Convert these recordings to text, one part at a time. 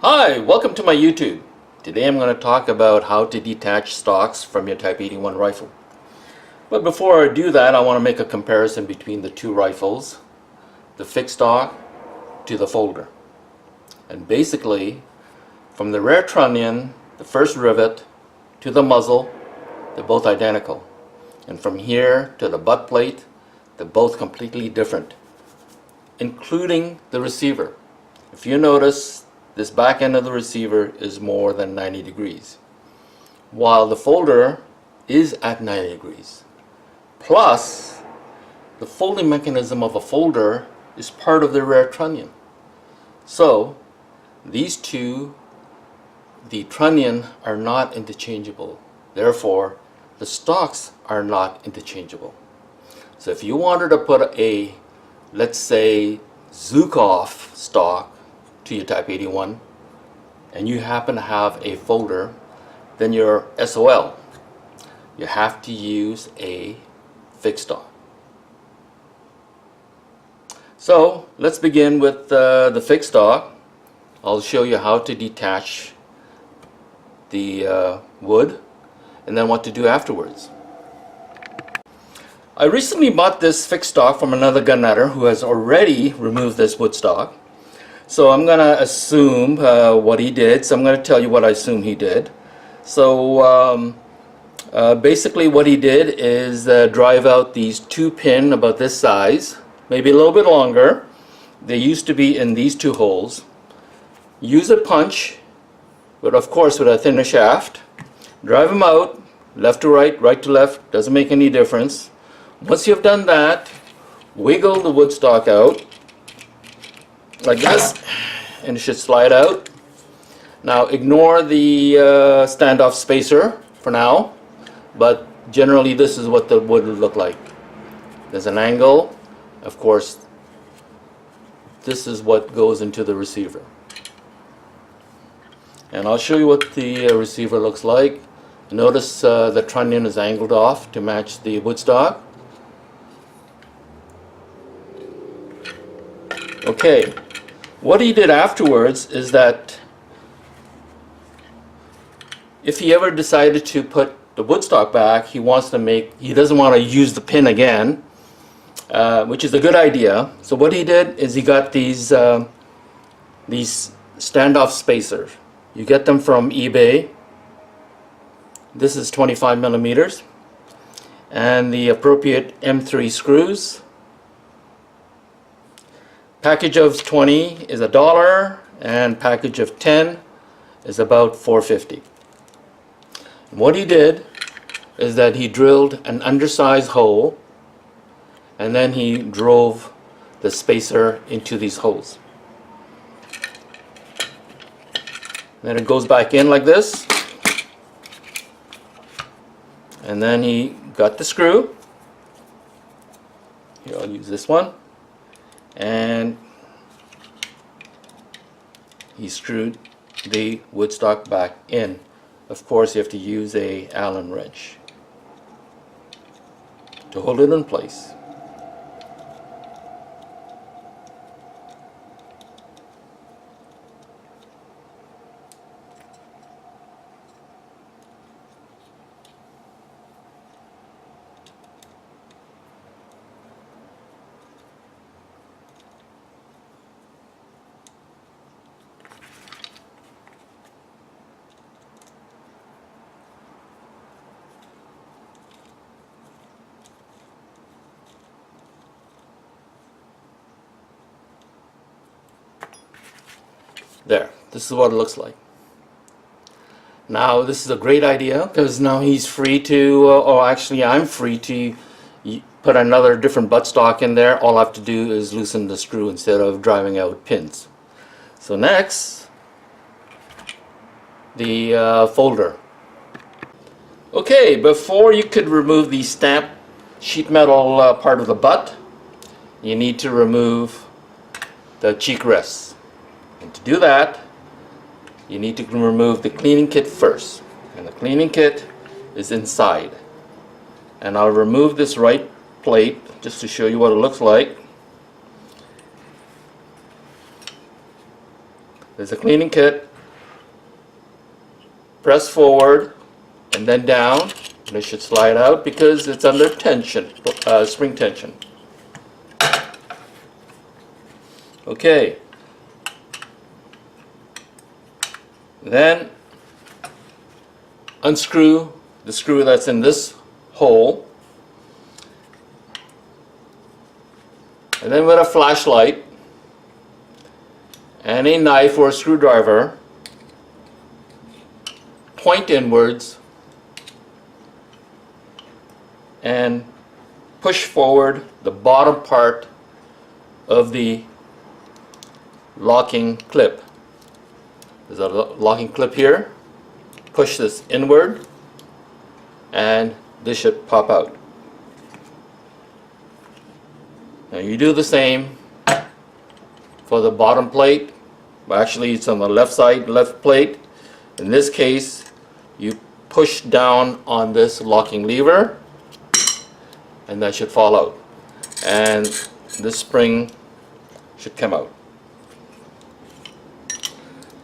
Hi, welcome to my YouTube. Today I'm going to talk about how to detach stocks from your Type 81 rifle. But before I do that, I want to make a comparison between the two rifles, the fixed stock to the folder. And basically, from the rear trunnion, the first rivet, to the muzzle, they're both identical. And from here to the butt plate, they're both completely different, including the receiver. If you notice, this back end of the receiver is more than 90 degrees, while the folder is at 90 degrees. Plus, the folding mechanism of a folder is part of the rear trunnion. So, these two, the trunnion, are not interchangeable. Therefore, the stocks are not interchangeable. So if you wanted to put a, let's say, Zukov stock to your Type 81 and you happen to have a folder, then you're SOL. You have to use a fixed stock. So let's begin with the fixed stock. I'll show you how to detach the wood and then what to do afterwards. I recently bought this fixed stock from another gun nutter who has already removed this wood stock. So I'm going to assume what he did. So I'm going to tell you what I assume he did. So basically what he did is drive out these two pin about this size, maybe a little bit longer. They used to be in these two holes. Use a punch, but of course with a thinner shaft. Drive them out, left to right, right to left, doesn't make any difference. Once you've done that, wiggle the wood stock out like this, and it should slide out. Now ignore the standoff spacer for now, but generally this is what the wood would look like. There's an angle. Of course, this is what goes into the receiver. And I'll show you what the receiver looks like. Notice the trunnion is angled off to match the wood stock. Okay. What he did afterwards is that if he ever decided to put the wood stock back, he doesn't want to use the pin again, which is a good idea. So what he did is he got these standoff spacers. You get them from eBay. This is 25 millimeters, and the appropriate M3 screws. Package of 20 is $1, and package of 10 is about $4.50. What he did is that he drilled an undersized hole, and then he drove the spacer into these holes. Then it goes back in like this, and then he got the screw. Here, I'll use this one. And he screwed the wood stock back in. Of course, you have to use a Allen wrench to hold it in place. There, this is what it looks like. Now this is a great idea because now he's free to, or actually I'm free to put another different buttstock in there. All I have to do is loosen the screw instead of driving out pins. So next, the folder. Okay, before you could remove the stamped sheet metal part of the butt, you need to remove the cheek rests. And to do that, you need to remove the cleaning kit first. And the cleaning kit is inside. And I'll remove this right plate just to show you what it looks like. There's a cleaning kit press forward and then down, and it should slide out because it's under tension, spring tension. Okay. Then unscrew the screw that's in this hole, and then with a flashlight and a knife or a screwdriver, point inwards and push forward the bottom part of the locking clip. There's a locking clip here. Push this inward and this should pop out. Now you do the same for the bottom plate. Well, actually it's on the left side, left plate. In this case, you push down on this locking lever and that should fall out. And this spring should come out.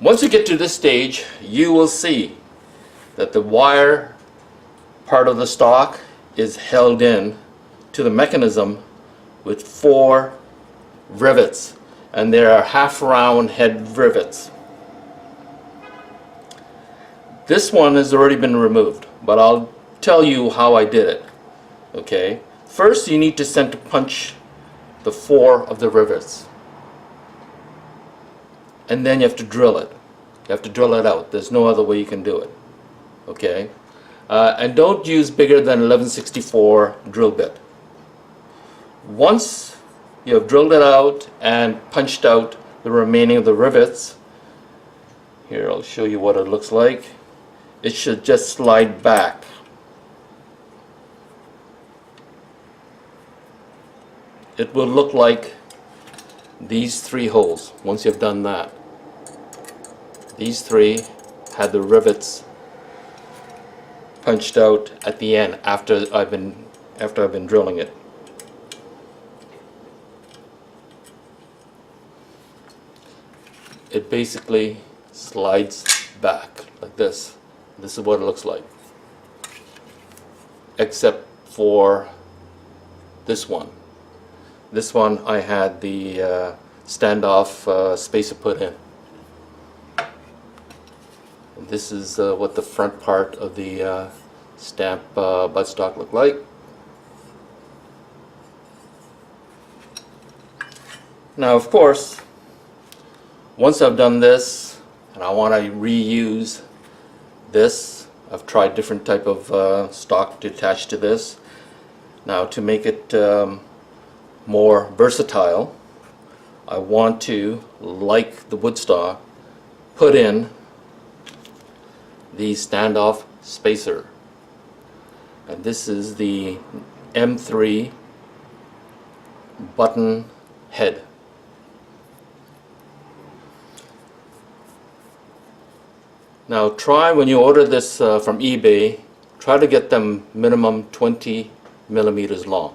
Once you get to this stage, you will see that the wire part of the stock is held in to the mechanism with 4 rivets, and there are half round head rivets. This one has already been removed, but I'll tell you how I did it. Okay, first you need to center punch the 4 of the rivets, and then you have to drill it. You have to drill it out. There's no other way you can do it. Okay, and don't use bigger than 11/64 drill bit. Once you have drilled it out and punched out the remaining of the rivets, here I'll show you what it looks like. It should just slide back. It will look like these 3 holes once you've done that. These 3 had the rivets punched out at the end after I've been drilling it. It basically slides back like this. This is what it looks like, except for this one. This one I had the standoff spacer put in. And this is what the front part of the stamp buttstock looked like. Now, of course, once I've done this and I want to reuse this, I've tried different type of stock to attach to this. Now, to make it more versatile, I want to, like the wood stock, put in the standoff spacer, and this is the M3 button head. Now try, when you order this from eBay, try to get them minimum 20 millimeters long.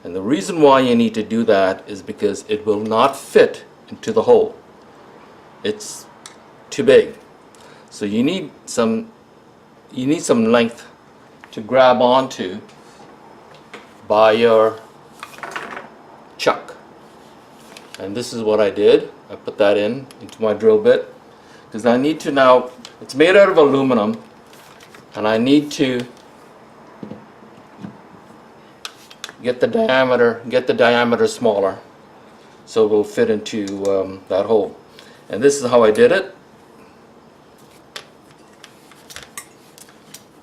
And the reason why you need to do that is because it will not fit into the hole. It's too big. So you need some length to grab onto by your chuck. And this is what I did. I put that into my drill bit because I need to now, it's made out of aluminum, and I need to get the diameter smaller so it will fit into that hole. And this is how I did it.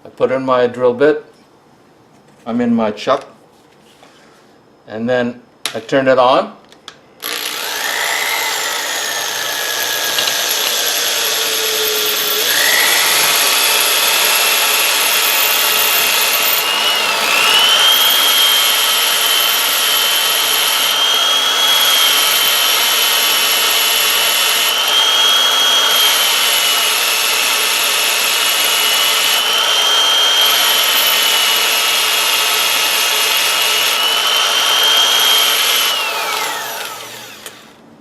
I put in my drill bit, I'm in my chuck, and then I turn it on.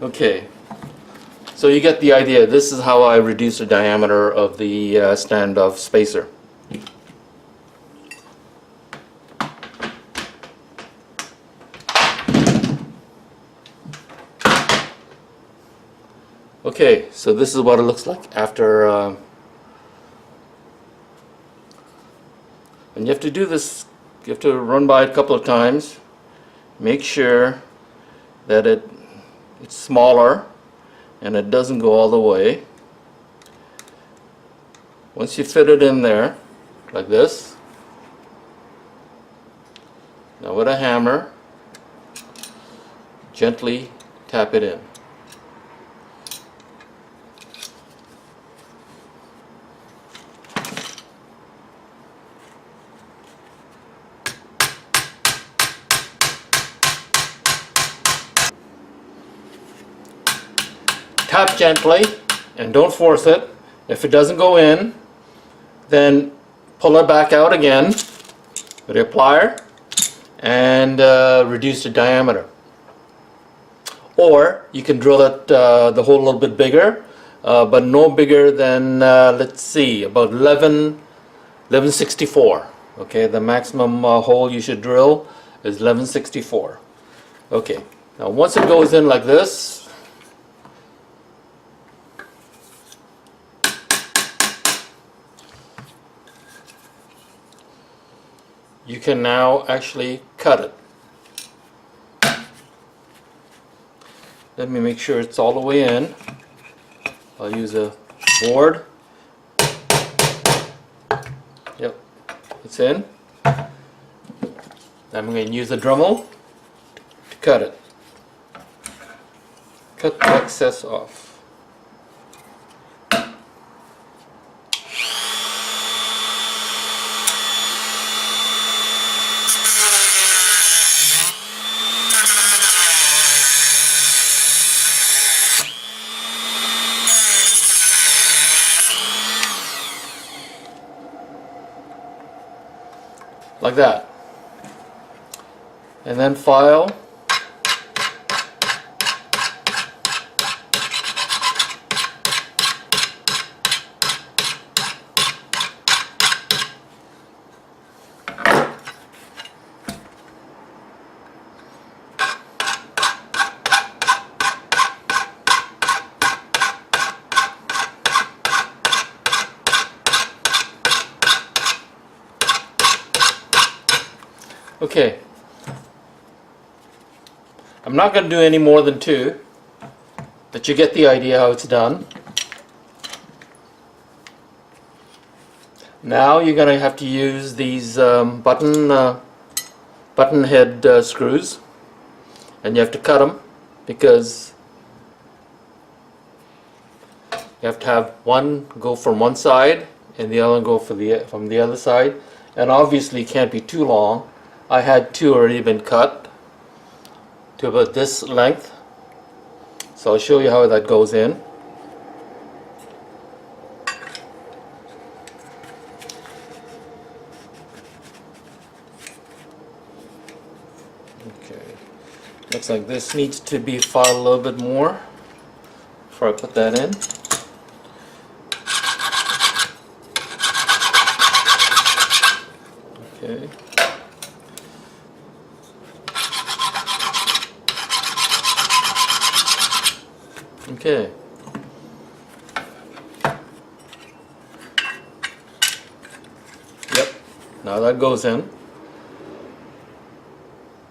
Okay, So you get the idea. This is how I reduce the diameter of the standoff spacer. Okay, so this is what it looks like after. And you have to do this. You have to run by it a couple of times. Make sure that it's smaller and it doesn't go all the way. Once you fit it in there, like this, now with a hammer, gently tap it in. Tap gently and don't force it. If it doesn't go in, then pull it back out again with your plier and reduce the diameter. Or you can drill it the hole a little bit bigger, but no bigger than let's see, about 1164. Okay, the maximum hole you should drill is 1164. Okay, now once it goes in like this, you can now actually cut it. Let me make sure it's all the way in. I'll use a board. Yep, it's in. I'm going to use a Dremel to cut it. Cut the excess off. Like that. And then file. Okay, I'm not going to do any more than two, but you get the idea how it's done. Now you're going to have to use these button head screws, and you have to cut them because you have to have one go from one side and the other one go from the other side, and obviously it can't be too long. I had two already been cut to about this length, so I'll show you how that goes in. Okay, looks like this needs to be filed a little bit more before I put that in. Okay. Okay. Yep. Now that goes in.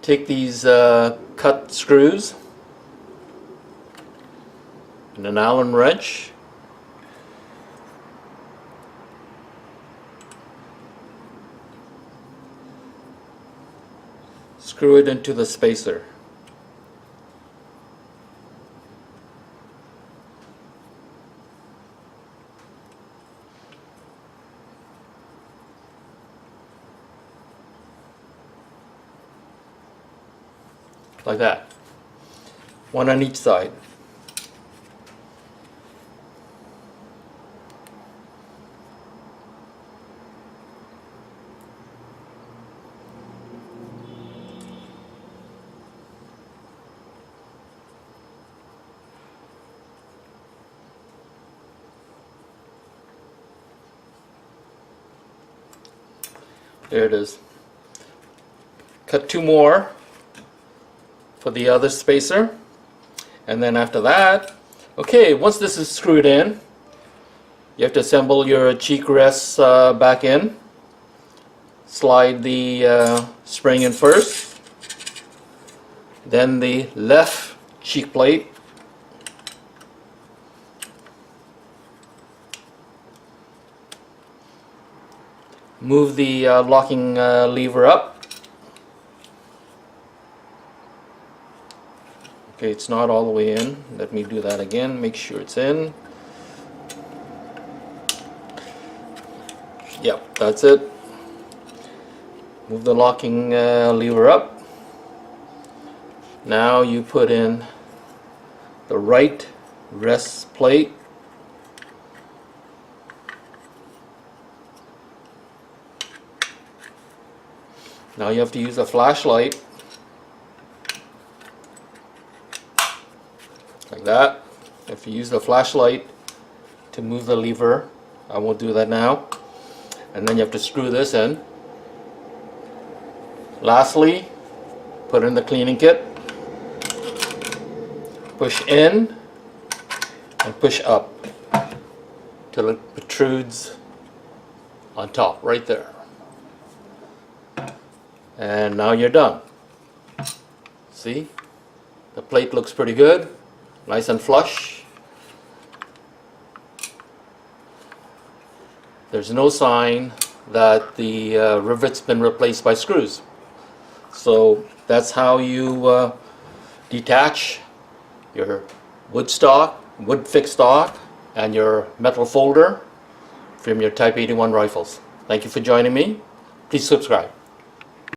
Take these cut screws and an Allen wrench. Screw it into the spacer. Like that. One on each side. There it is. Cut 2 more for the other spacer, and then after that, okay, once this is screwed in, you have to assemble your cheek rests back in. Slide the spring in first, then the left cheek plate, move the locking lever up. Okay, it's not all the way in. Let me do that again, make sure it's in. Yep, that's it. Move the locking lever up. Now you put in the right rest plate. Now you have to use a flashlight, like that. If you use the flashlight to move the lever, I won't do that now. And then you have to screw this in. Lastly, put in the cleaning kit. Push in and push up till it protrudes on top, right there. And now you're done. See? The plate looks pretty good, nice and flush. There's no sign that the rivet's been replaced by screws. So that's how you detach your wood fixed stock, and your metal folder from your Type 81 rifles. Thank you for joining me. Please subscribe.